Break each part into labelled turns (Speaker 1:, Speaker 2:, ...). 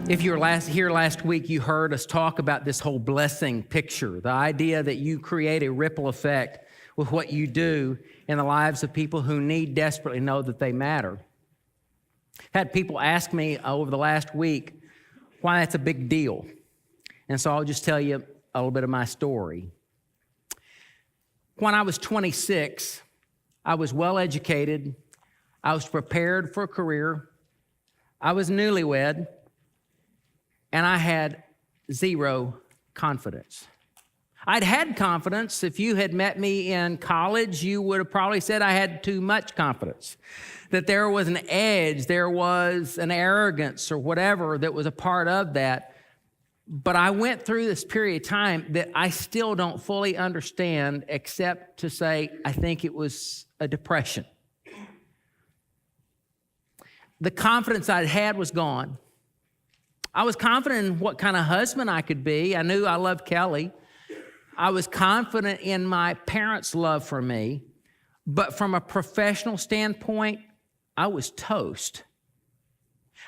Speaker 1: If you were here last week, you heard us talk about this whole blessing picture, the idea that you create a ripple effect with what you do in the lives of people who need desperately know that they matter. I've had people ask me over the last week why that's a big deal. And so I'll just tell you a little bit of my story. When I was 26, I was well educated. I was prepared for a career. I was newlywed. And I had zero confidence. I'd had confidence. If you had met me in college, you would have probably said I had too much confidence, that there was an edge, there was an arrogance or whatever that was a part of that. But I went through this period of time that I still don't fully understand, except to say I think it was a depression. The confidence I'd had was gone. I was confident in what kind of husband I could be. I knew I loved Kelly. I was confident in my parents' love for me. But from a professional standpoint, I was toast.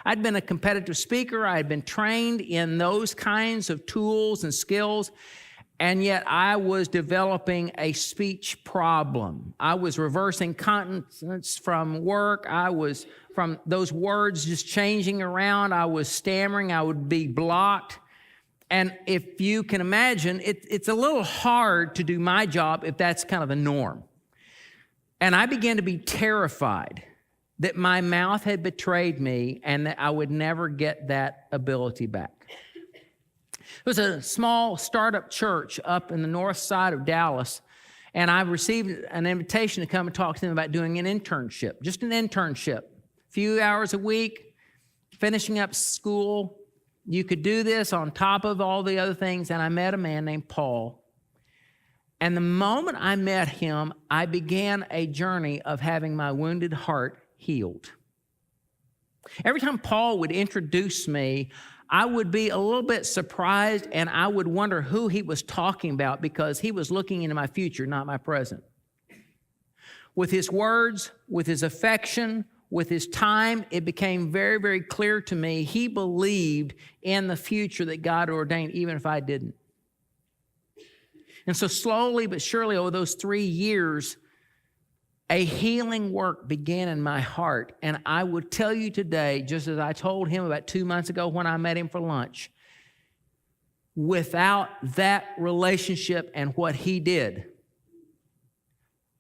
Speaker 1: I'd been a competitive speaker. I had been trained in those kinds of tools and skills, and yet I was developing a speech problem. I was reversing consonants from work. I was from those words just changing around. I was stammering. I would be blocked. And if you can imagine, it's a little hard to do my job if that's kind of the norm. And I began to be terrified that my mouth had betrayed me and that I would never get that ability back. It was a small startup church up in the north side of Dallas, and I received an invitation to come and talk to them about doing an internship, just an internship. A few hours a week, finishing up school. You could do this on top of all the other things, and I met a man named Paul. And the moment I met him, I began a journey of having my wounded heart healed. Every time Paul would introduce me, I would be a little bit surprised, and I would wonder who he was talking about because he was looking into my future, not my present. With his words, with his affection, with his time, it became very, very clear to me he believed in the future that God ordained, even if I didn't. And so slowly but surely over those 3 years, a healing work began in my heart. And I would tell you today, just as I told him about 2 months ago when I met him for lunch, without that relationship and what he did,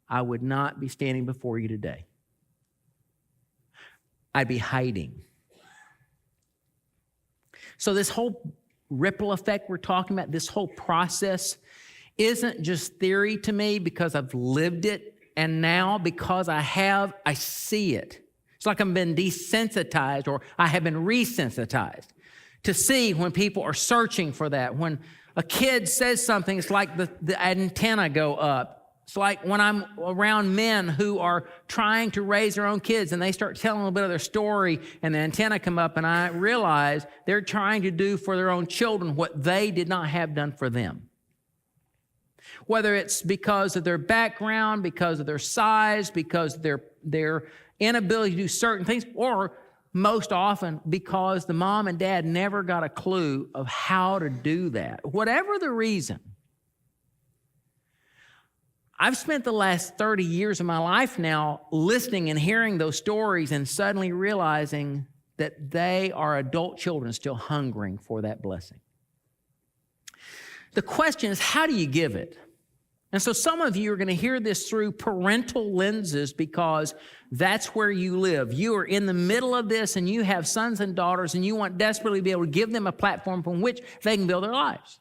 Speaker 1: I would not be standing before you today. I'd be hiding. So this whole ripple effect we're talking about, this whole process, isn't just theory to me because I've lived it. And now, because I see it. It's like I've been desensitized, or I have been resensitized to see when people are searching for that. When a kid says something, it's like the antenna go up. It's like when I'm around men who are trying to raise their own kids and they start telling a little bit of their story and the antenna come up, and I realize they're trying to do for their own children what they did not have done for them. Whether it's because of their background, because of their size, because of their inability to do certain things, or most often because the mom and dad never got a clue of how to do that. Whatever the reason, I've spent the last 30 years of my life now listening and hearing those stories and suddenly realizing that they are adult children still hungering for that blessing. The question is, how do you give it? And so some of you are going to hear this through parental lenses because that's where you live. You are in the middle of this and you have sons and daughters and you want desperately to be able to give them a platform from which they can build their lives.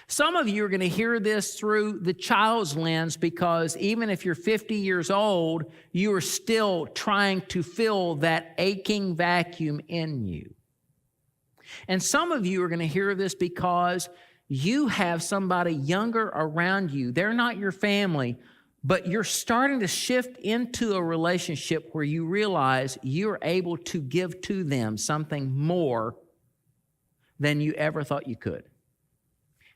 Speaker 1: Some of you are going to hear this through the child's lens because even if you're 50 years old, you are still trying to fill that aching vacuum in you. And some of you are going to hear this because you have somebody younger around you. They're not your family, but you're starting to shift into a relationship where you realize you're able to give to them something more than you ever thought you could.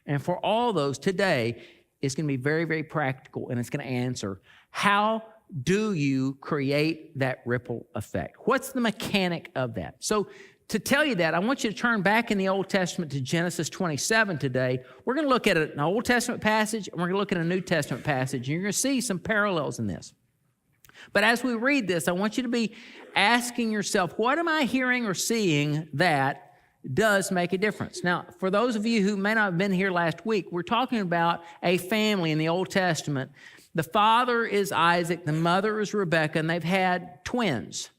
Speaker 1: And for all those, today is going to be very, very practical, and it's going to answer, how do you create that ripple effect? What's the mechanic of that? So to tell you that, I want you to turn back in the Old Testament to Genesis 27 today. We're going to look at an Old Testament passage, and we're going to look at a New Testament passage, and you're going to see some parallels in this. But as we read this, I want you to be asking yourself, what am I hearing or seeing that does make a difference? Now, for those of you who may not have been here last week, we're talking about a family in the Old Testament. The father is Isaac, the mother is Rebekah, and they've had twins.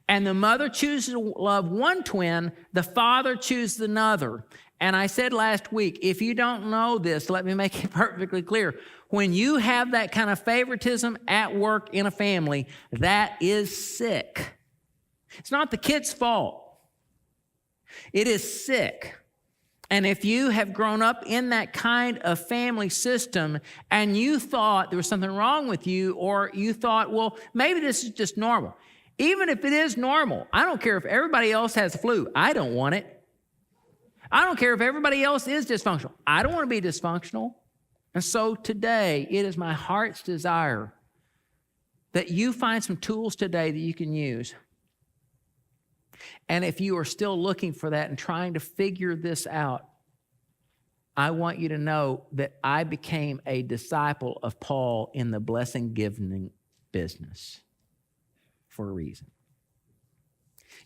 Speaker 1: And the mother chooses to love one twin, the father chooses another. And I said last week, if you don't know this, let me make it perfectly clear. When you have that kind of favoritism at work in a family, that is sick. It's not the kid's fault. It is sick. And if you have grown up in that kind of family system and you thought there was something wrong with you, or you thought, well, maybe this is just normal. Even if it is normal, I don't care if everybody else has the flu. I don't want it. I don't care if everybody else is dysfunctional. I don't want to be dysfunctional. And so today, it is my heart's desire that you find some tools today that you can use. And if you are still looking for that and trying to figure this out, I want you to know that I became a disciple of Paul in the blessing-giving business for a reason.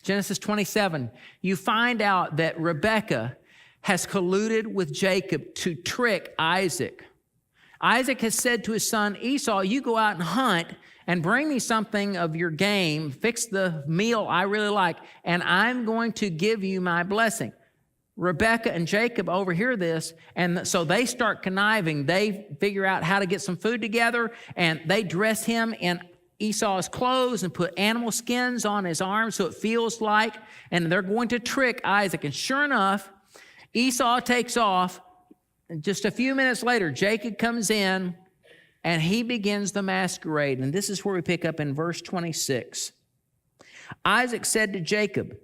Speaker 1: Genesis 27, you find out that Rebekah has colluded with Jacob to trick Isaac. Isaac has said to his son Esau, you go out and hunt and bring me something of your game, fix the meal I really like, and I'm going to give you my blessing. Rebekah and Jacob overhear this, and so they start conniving. They figure out how to get some food together, and they dress him in Esau's clothes and put animal skins on his arms so it feels like, and they're going to trick Isaac. And sure enough, Esau takes off. And just a few minutes later, Jacob comes in, and he begins the masquerade. And this is where we pick up in verse 26. Isaac said to Jacob,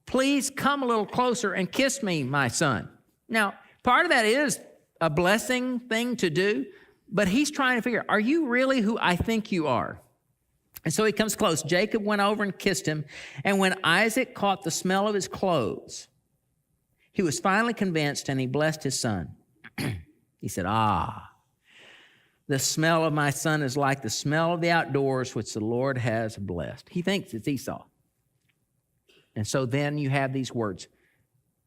Speaker 1: please come a little closer and kiss me, my son. Now, part of that is a blessing thing to do, but he's trying to figure, are you really who I think you are? And so he comes close. Jacob went over and kissed him. And when Isaac caught the smell of his clothes, he was finally convinced, and he blessed his son. He said, the smell of my son is like the smell of the outdoors, which the Lord has blessed. He thinks it's Esau. And so then you have these words.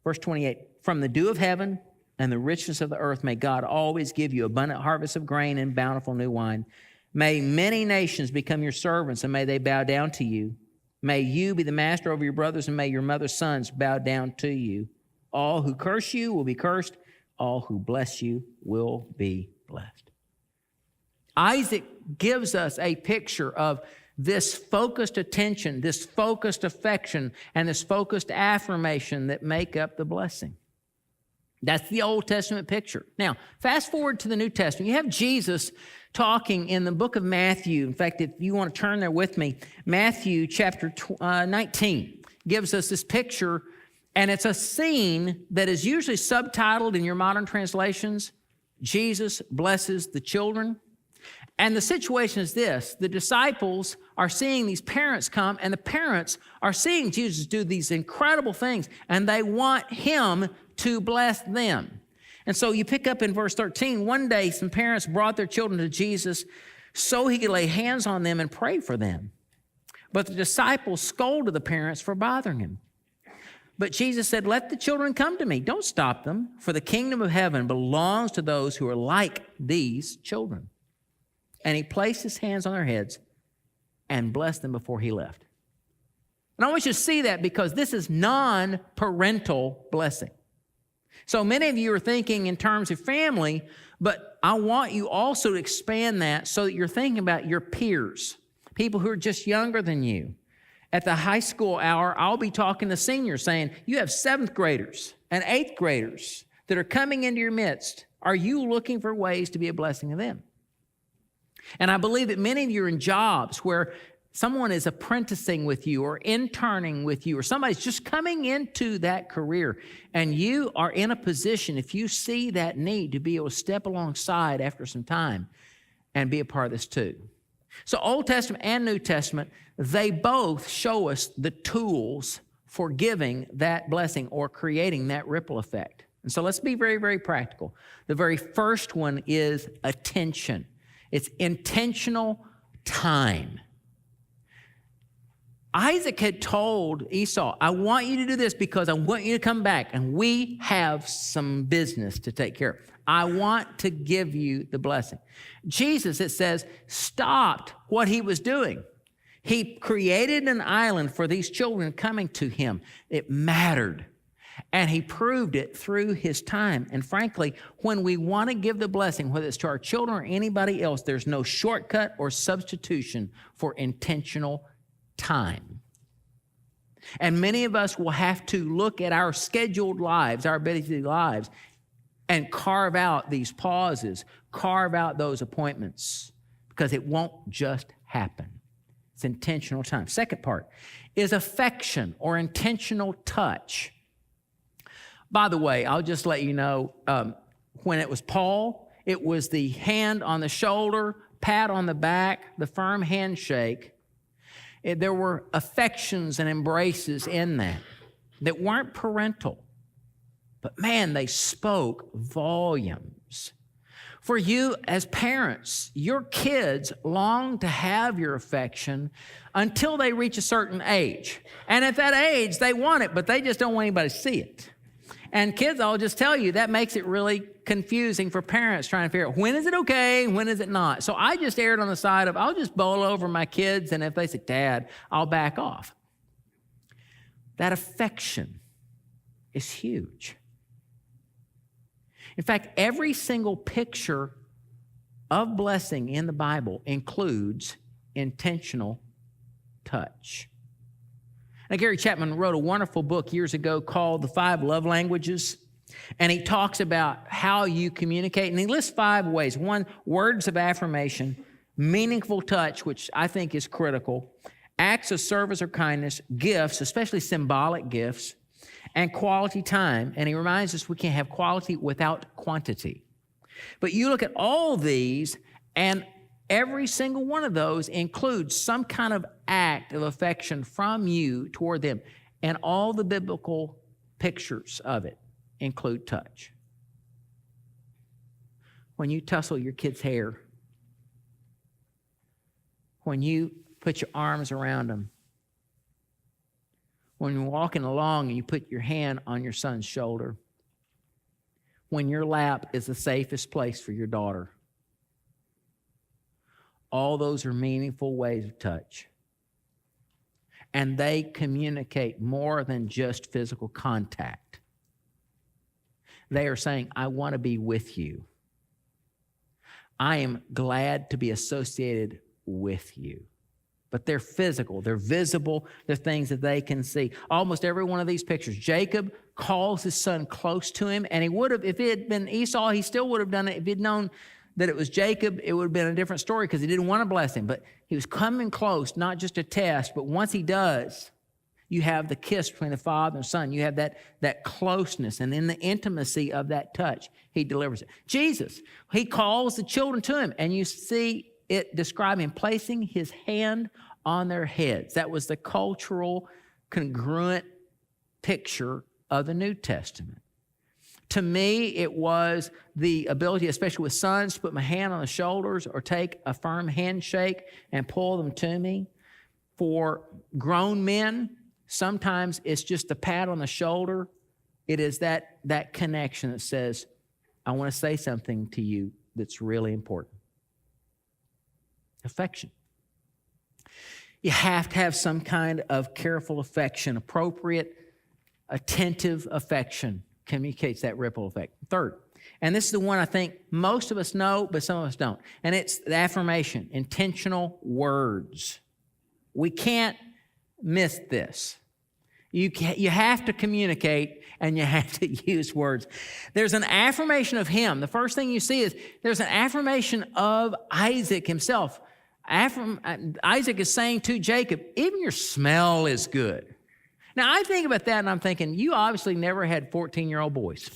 Speaker 1: Verse 28, from the dew of heaven and the richness of the earth, may God always give you abundant harvest of grain and bountiful new wine. May many nations become your servants, and may they bow down to you. May you be the master over your brothers, and may your mother's sons bow down to you. All who curse you will be cursed. All who bless you will be blessed. Isaac gives us a picture of this focused attention, this focused affection, and this focused affirmation that make up the blessing. That's the Old Testament picture. Now, fast forward to the New Testament. You have Jesus talking in the book of Matthew. In fact, if you want to turn there with me, Matthew chapter 19 gives us this picture, and it's a scene that is usually subtitled in your modern translations, Jesus blesses the children. And the situation is this. The disciples are seeing these parents come, and the parents are seeing Jesus do these incredible things, and they want him to bless them. And so you pick up in verse 13, one day some parents brought their children to Jesus so he could lay hands on them and pray for them. But the disciples scolded the parents for bothering him. But Jesus said, let the children come to me. Don't stop them, for the kingdom of heaven belongs to those who are like these children. And he placed his hands on their heads and blessed them before he left. And I want you to see that because this is non-parental blessing. So many of you are thinking in terms of family, but I want you also to expand that so that you're thinking about your peers, people who are just younger than you. At the high school hour, I'll be talking to seniors saying, you have 7th graders and 8th graders that are coming into your midst. Are you looking for ways to be a blessing to them? And I believe that many of you are in jobs where someone is apprenticing with you or interning with you, or somebody's just coming into that career, and you are in a position, if you see that need, to be able to step alongside after some time and be a part of this too. So Old Testament and New Testament, they both show us the tools for giving that blessing or creating that ripple effect. And so let's be very, very practical. The very first one is attention. It's intentional time. Isaac had told Esau, I want you to do this because I want you to come back and we have some business to take care of. I want to give you the blessing. Jesus, it says, stopped what he was doing. He created an island for these children coming to him. It mattered. And he proved it through his time. And frankly, when we want to give the blessing, whether it's to our children or anybody else, there's no shortcut or substitution for intentional time. And many of us will have to look at our scheduled lives, our busy lives, and carve out these pauses, carve out those appointments, because it won't just happen. It's intentional time. Second part is affection or intentional touch. By the way, I'll just let you know, when it was Paul, it was the hand on the shoulder, pat on the back, the firm handshake. There were affections and embraces in that weren't parental. But man, they spoke volumes. For you as parents, your kids long to have your affection until they reach a certain age. And at that age, they want it, but they just don't want anybody to see it. And kids, I'll just tell you, that makes it really confusing for parents trying to figure out when is it okay, when is it not. So I just erred on the side of I'll just bowl over my kids, and if they say, Dad, I'll back off. That affection is huge. In fact, every single picture of blessing in the Bible includes intentional touch. Now, Gary Chapman wrote a wonderful book years ago called The 5 Love Languages, and he talks about how you communicate, and he lists 5 ways. 1, words of affirmation, meaningful touch, which I think is critical, acts of service or kindness, gifts, especially symbolic gifts, and quality time. And he reminds us we can't have quality without quantity. But you look at all these, and every single one of those includes some kind of act of affection from you toward them. And all the biblical pictures of it include touch. When you tussle your kid's hair, when you put your arms around them, when you're walking along and you put your hand on your son's shoulder, when your lap is the safest place for your daughter, all those are meaningful ways of touch. And they communicate more than just physical contact. They are saying, I want to be with you. I am glad to be associated with you. But they're physical, they're visible, they're things that they can see. Almost every one of these pictures, Jacob calls his son close to him, and he would have, if it had been Esau, he still would have done it. If he'd known that it was Jacob, it would have been a different story because he didn't want to bless him. But he was coming close, not just a test, but once he does, you have the kiss between the father and son. You have that closeness, and in the intimacy of that touch, he delivers it. Jesus, he calls the children to him, and you see it describing him placing his hand on their heads. That was the cultural, congruent picture of the New Testament. To me, it was the ability, especially with sons, to put my hand on the shoulders or take a firm handshake and pull them to me. For grown men, sometimes it's just a pat on the shoulder. It is that connection that says, I want to say something to you that's really important. Affection. You have to have some kind of careful affection. Appropriate, attentive affection communicates that ripple effect. Third, and this is the one I think most of us know, but some of us don't, and it's the affirmation, intentional words. We can't miss this. You have to communicate, and you have to use words. There's an affirmation of him. The first thing you see is there's an affirmation of Isaac himself. Isaac is saying to Jacob, even your smell is good. Now, I think about that, and I'm thinking, you obviously never had 14-year-old boys.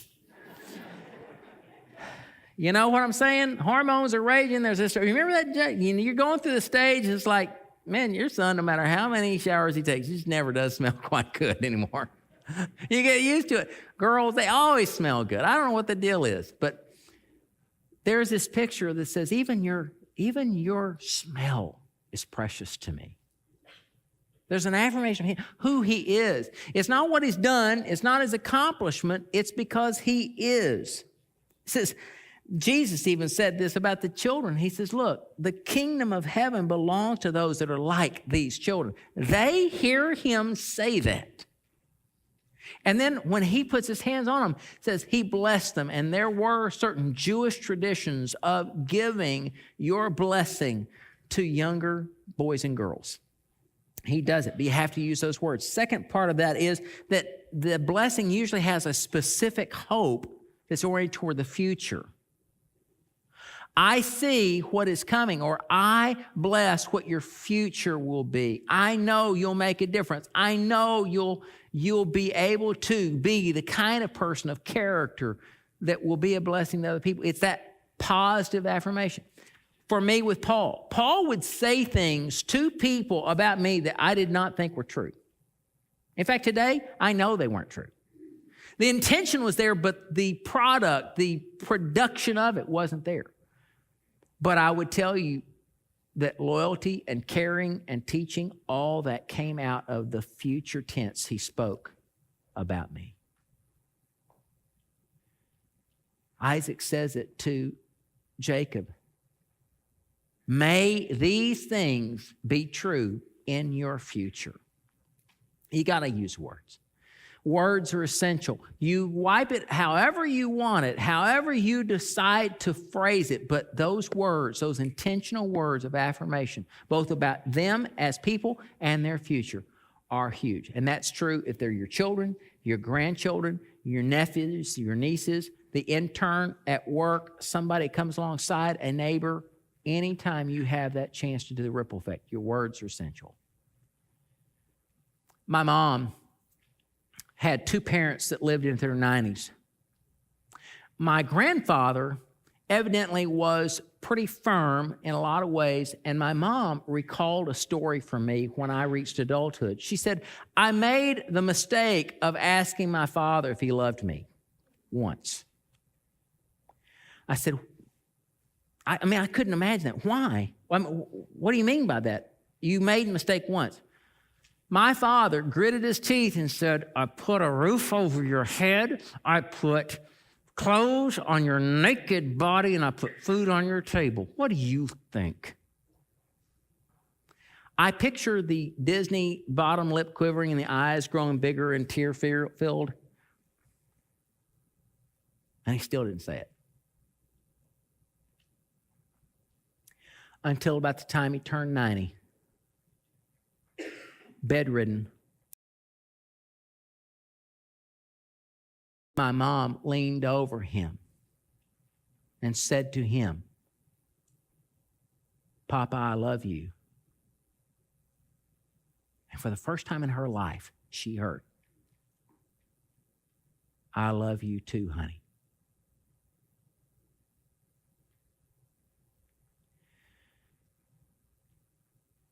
Speaker 1: You know what I'm saying? Hormones are raging. There's this. Remember that? You're going through the stage. It's like man, your son, no matter how many showers he takes, he just never does smell quite good anymore. You get used to it. Girls, they always smell good. I don't know what the deal is, but there's this picture that says, even your smell is precious to me. There's an affirmation of who he is. It's not what he's done. It's not his accomplishment. It's because he is. It says, Jesus even said this about the children. He says, look, the kingdom of heaven belongs to those that are like these children. They hear him say that. And then when he puts his hands on them, it says he blessed them. And there were certain Jewish traditions of giving your blessing to younger boys and girls. He does it, but you have to use those words. Second part of that is that the blessing usually has a specific hope that's oriented toward the future. I see what is coming, or I bless what your future will be. I know you'll make a difference. I know you'll be able to be the kind of person of character that will be a blessing to other people. It's that positive affirmation. For me with Paul would say things to people about me that I did not think were true. In fact, today, I know they weren't true. The intention was there, but the product, the production of it wasn't there. But I would tell you that loyalty and caring and teaching, all that came out of the future tense he spoke about me. Isaac says it to Jacob. May these things be true in your future. You got to use words. Words are essential. You wipe it however you want it, however you decide to phrase it, but those words, those intentional words of affirmation, both about them as people and their future, are huge. And that's true if they're your children, your grandchildren, your nephews, your nieces, the intern at work, somebody comes alongside, a neighbor. Anytime you have that chance to do the ripple effect, your words are essential. My mom had two parents that lived into their 90s. My grandfather evidently was pretty firm in a lot of ways, and my mom recalled a story from me when I reached adulthood. She said, I made the mistake of asking my father if he loved me once. I said, I couldn't imagine that. Why? What do you mean by that? You made a mistake once. My father gritted his teeth and said, I put a roof over your head, I put clothes on your naked body, and I put food on your table. What do you think? I picture the Disney bottom lip quivering and the eyes growing bigger and tear-filled. And he still didn't say it. Until about the time he turned 90. Bedridden. My mom leaned over him and said to him, Papa, I love you. And for the first time in her life, she heard, I love you too, honey.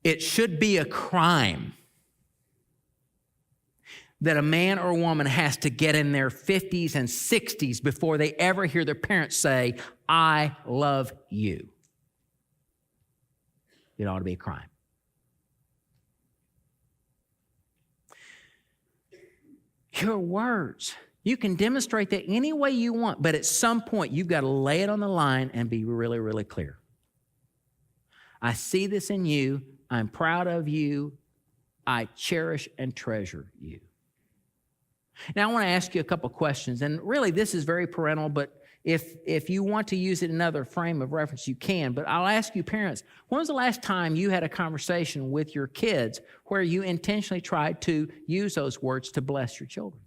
Speaker 1: It should be a crime that a man or a woman has to get in their 50s and 60s before they ever hear their parents say, I love you. It ought to be a crime. Your words, you can demonstrate that any way you want, but at some point you've got to lay it on the line and be really, really clear. I see this in you. I'm proud of you. I cherish and treasure you. Now, I want to ask you a couple questions, and really this is very parental, but if you want to use it in another frame of reference, you can. But I'll ask you parents, when was the last time you had a conversation with your kids where you intentionally tried to use those words to bless your children?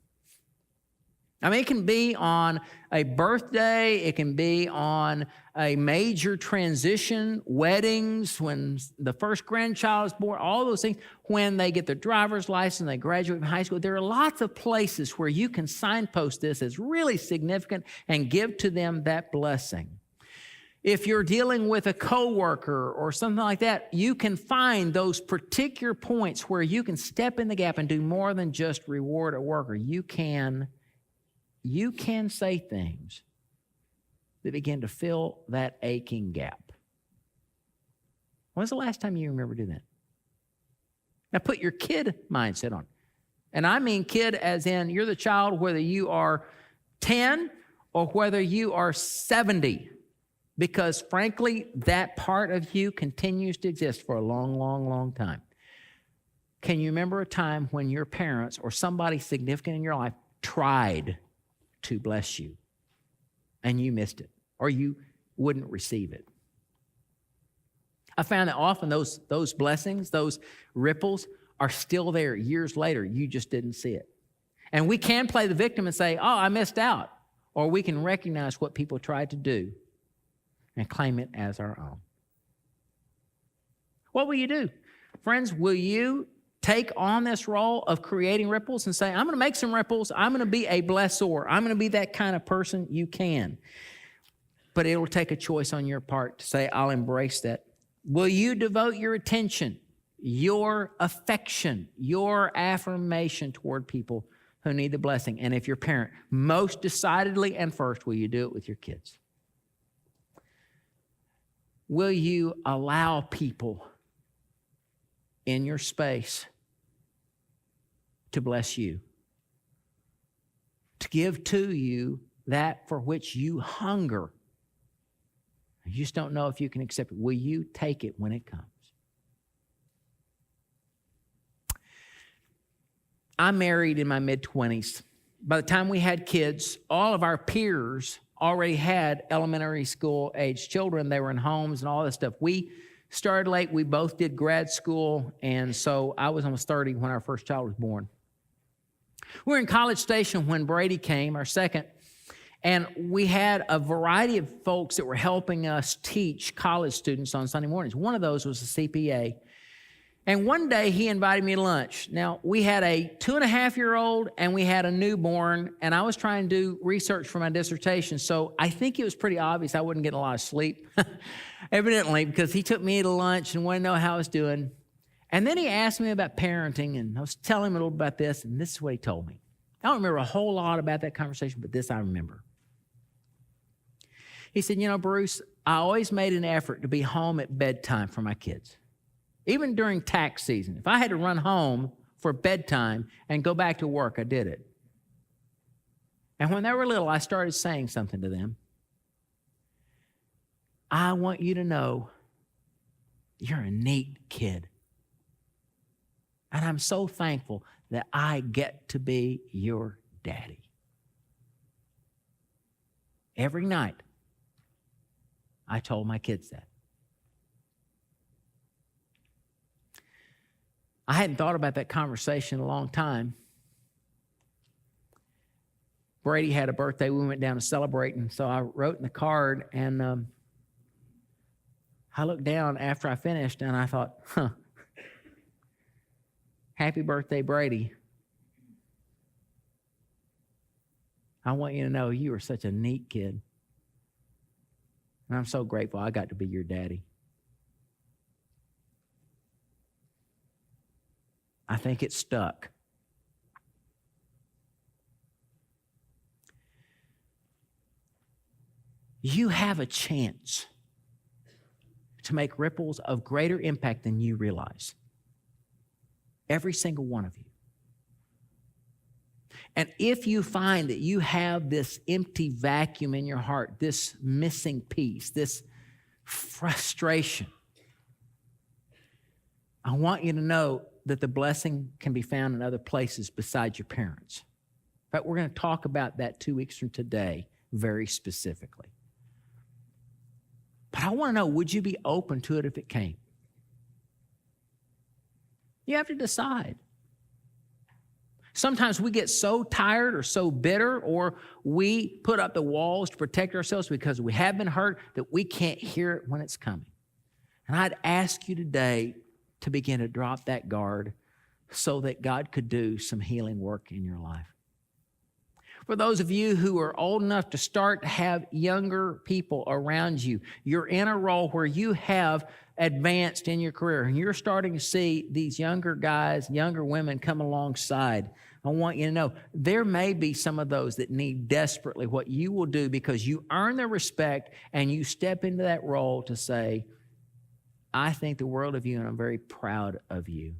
Speaker 1: I mean, it can be on a birthday, it can be on a major transition, weddings, when the first grandchild is born, all those things, when they get their driver's license, they graduate from high school. There are lots of places where you can signpost this as really significant and give to them that blessing. If you're dealing with a coworker or something like that, you can find those particular points where you can step in the gap and do more than just reward a worker. You can say things that begin to fill that aching gap. When's the last time you remember doing that? Now put your kid mindset on. And I mean kid as in you're the child whether you are 10 or whether you are 70. Because frankly, that part of you continues to exist for a long, long, long time. Can you remember a time when your parents or somebody significant in your life tried to bless you and you missed it or you wouldn't receive it? I found that often those blessings, those ripples are still there years later. You just didn't see it. And we can play the victim and say, oh, I missed out. Or we can recognize what people tried to do and claim it as our own. What will you do? Friends, will you take on this role of creating ripples and say, I'm going to make some ripples. I'm going to be a blessor. I'm going to be that kind of person. You can. But it will take a choice on your part to say, I'll embrace that. Will you devote your attention, your affection, your affirmation toward people who need the blessing? And if you're a parent, most decidedly and first, will you do it with your kids? Will you allow people in your space to bless you, to give to you that for which you hunger? You just don't know if you can accept it. Will you take it when it comes? I'm married in my mid-20s. By the time we had kids, all of our peers already had elementary school age children. They were in homes and all this stuff. We started late. We both did grad school. And so I was almost 30 when our first child was born. We were in College Station when Brady came, our second. And we had a variety of folks that were helping us teach college students on Sunday mornings. One of those was a CPA. And one day he invited me to lunch. Now, we had a 2.5-year-old and we had a newborn, and I was trying to do research for my dissertation. So I think it was pretty obvious I wasn't getting a lot of sleep, evidently, because he took me to lunch and wanted to know how I was doing. And then he asked me about parenting, and I was telling him a little about this, and this is what he told me. I don't remember a whole lot about that conversation, but this I remember. He said, you know, Bruce, I always made an effort to be home at bedtime for my kids. Even during tax season, if I had to run home for bedtime and go back to work, I did it. And when they were little, I started saying something to them. I want you to know you're a neat kid. And I'm so thankful that I get to be your daddy. Every night, I told my kids that. I hadn't thought about that conversation in a long time. Brady had a birthday. We went down to celebrate, and so I wrote in the card, and I looked down after I finished, and I thought, happy birthday, Brady. I want you to know you are such a neat kid. And I'm so grateful I got to be your daddy. I think it stuck. You have a chance to make ripples of greater impact than you realize. Every single one of you. And if you find that you have this empty vacuum in your heart, this missing piece, this frustration, I want you to know that the blessing can be found in other places besides your parents. In fact, we're going to talk about that 2 weeks from today very specifically. But I want to know, would you be open to it if it came? You have to decide. Sometimes we get so tired or so bitter, or we put up the walls to protect ourselves because we have been hurt that we can't hear it when it's coming. And I'd ask you today to begin to drop that guard so that God could do some healing work in your life. For those of you who are old enough to start to have younger people around you, you're in a role where you have advanced in your career and you're starting to see these younger guys, younger women come alongside. I want you to know there may be some of those that need desperately what you will do because you earn their respect and you step into that role to say, I think the world of you and I'm very proud of you.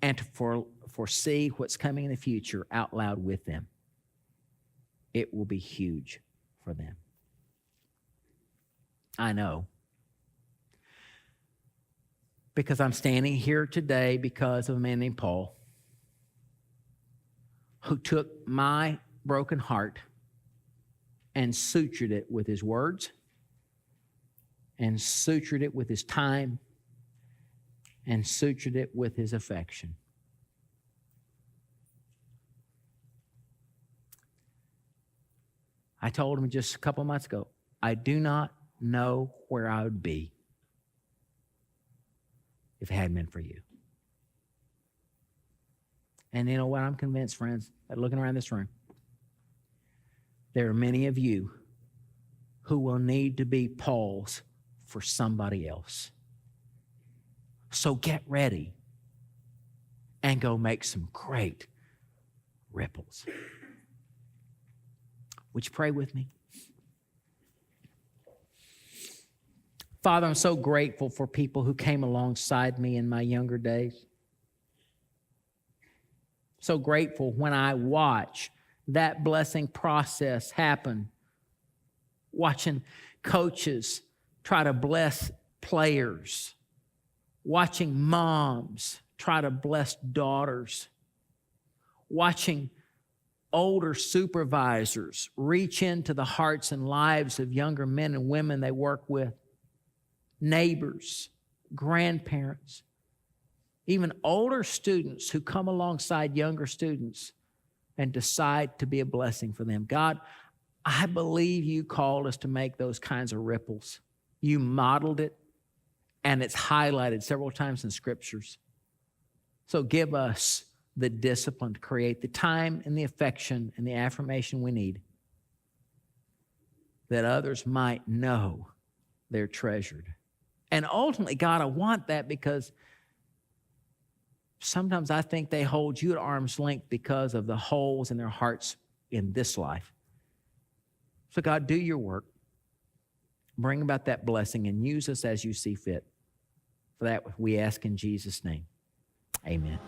Speaker 1: And to foresee what's coming in the future out loud with them. It will be huge for them. I know. Because I'm standing here today because of a man named Paul who took my broken heart and sutured it with his words and sutured it with his time and sutured it with his affection. I told him just a couple of months ago, I do not know where I would be if it hadn't been for you. And you know what? I'm convinced, friends, that looking around this room, there are many of you who will need to be Pauls for somebody else. So get ready and go make some great ripples. Would you pray with me? Father, I'm so grateful for people who came alongside me in my younger days. So grateful when I watch that blessing process happen. Watching coaches try to bless players. Watching moms try to bless daughters. Watching older supervisors reach into the hearts and lives of younger men and women they work with. Neighbors, grandparents, even older students who come alongside younger students and decide to be a blessing for them. God, I believe you called us to make those kinds of ripples. You modeled it, and it's highlighted several times in scriptures. So give us the discipline to create the time and the affection and the affirmation we need that others might know they're treasured. And ultimately, God, I want that because sometimes I think they hold you at arm's length because of the holes in their hearts in this life. So God, do your work. Bring about that blessing and use us as you see fit. For that we ask in Jesus' name. Amen.